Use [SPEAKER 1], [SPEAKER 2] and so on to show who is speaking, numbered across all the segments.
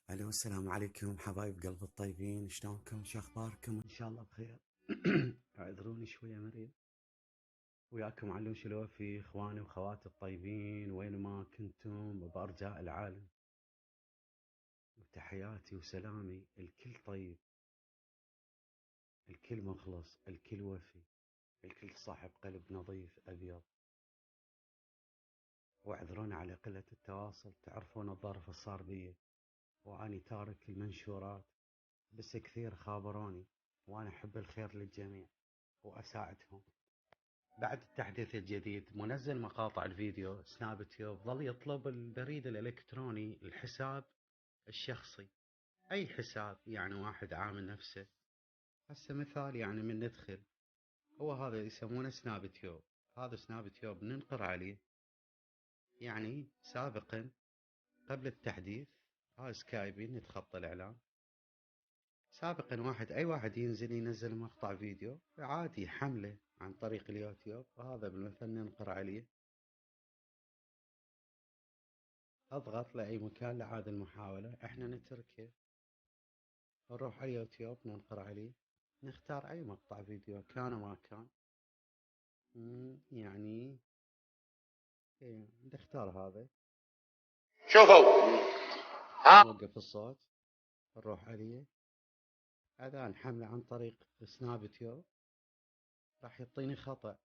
[SPEAKER 1] الو، السلام عليكم حبايب قلب الطيبين، شلونكم؟ شو اخباركم؟ ان شاء الله بخير. اعذروني شويه مريض. وياكم علوش الوفي، اخواني واخواتي الطيبين وين ما كنتم بارجاء العالم، وتحياتي وسلامي الكل طيب، الكل مخلص، الكل وفي، الكل صاحب قلب نظيف ابيض. واعذروني على قله التواصل، تعرفون الظرف الصار بي واني تارك المنشورات، بس كثير خابروني وانا احب الخير للجميع واساعدهم. بعد التحديث الجديد منزل مقاطع الفيديو سناب تيوب ظل يطلب البريد الإلكتروني الحساب الشخصي، أي حساب يعني واحد عامل نفسه. هسه مثال يعني من ندخل، هو هذا يسمونه سناب تيوب، هذا سناب تيوب ننقر عليه. يعني سابقا قبل التحديث هاي سكايبين نتخطى الإعلان. سابقا أي واحد ينزل مقطع فيديو عادي حمله عن طريق اليوتيوب، وهذا بالمثل ننقر عليه، اضغط لأي مكان لعاد المحاولة، احنا نتركه، نروح على اليوتيوب ننقر عليه، نختار اي مقطع فيديو كان ما كان. يعني نختار هذا،
[SPEAKER 2] شوفوا ها
[SPEAKER 1] نوقف الصوت، نروح عليه. اذا حمله عن طريق سناب تيوب راح يعطيني خطأ،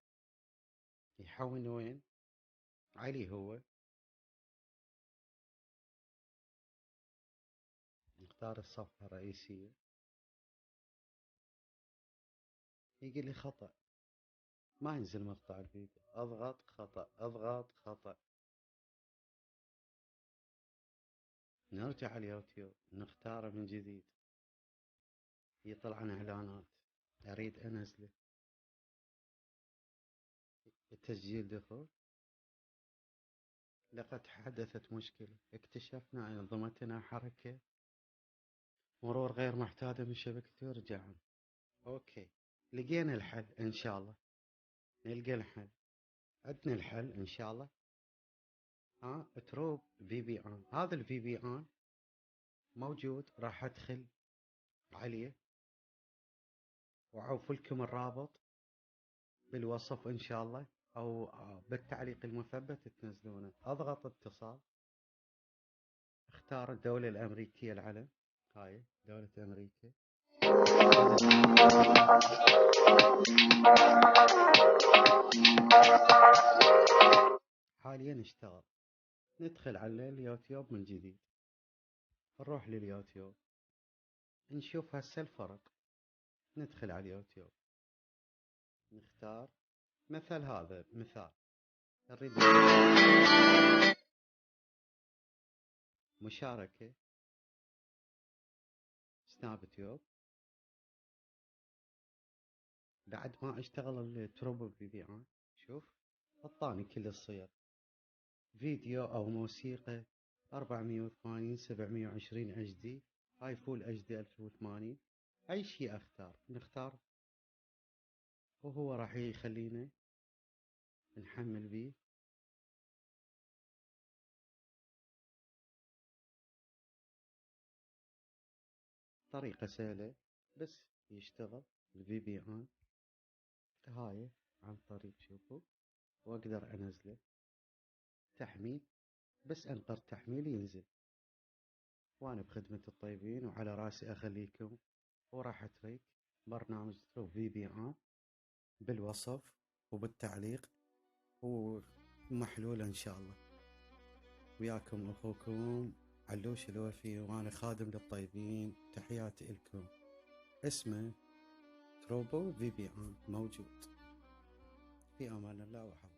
[SPEAKER 1] يحولني وين؟ عليه هو. نختار الصفحة الرئيسية، يقول لي خطأ، ما ينزل مقطع الفيديو، اضغط خطأ، اضغط خطأ. نرجع على اليوتيوب نختاره من جديد، يطلع عن اعلانات، اريد انزله، التسجيل دخول. لقد حدثت مشكلة، اكتشفنا أنظمتنا حركة مرور غير معتادة من شبكة ورجعنا. اوكي، لقينا الحل ان شاء الله، نلقى الحل، عندنا الحل ان شاء الله. تروب في بي ان، هذا الفي بي ان موجود، راح ادخل عليه واعوف لكم الرابط بالوصف ان شاء الله، او بالتعليق المثبت تنزلونه. اضغط اتصال، اختار الدولة الامريكية، العلم، هاي دولة امريكا. حاليا اشتغل. ندخل على اليوتيوب من جديد، نروح لليوتيوب نشوف هسه الفرق. ندخل على اليوتيوب نختار مثل هذا مثال، نريد مشاركة سناب تيوب. بعد ما اشتغل التروبو في بي ان، شوف اعطاني كل الصيغ، فيديو او موسيقى 480 720 اتش دي، هاي فول اتش دي 1080، اي شيء اختار. نختار وهو راح يخلينا نحمل بيه. طريقة سهلة بس يشتغل الفي بي ان هاي عن طريق، شوفوا، واقدر انزله تحميل، بس انقر تحميل ينزل، وانا بخدمة الطيبين وعلى راسي اخليكم. وراح اترك برنامج في بي ان بالوصف وبالتعليق ومحلول ان شاء الله. وياكم اخوكم علوش الوفي، وانا خادم للطيبين، تحياتي لكم. اسمه تروبو في بي ان موجود. في امان الله وحفظه.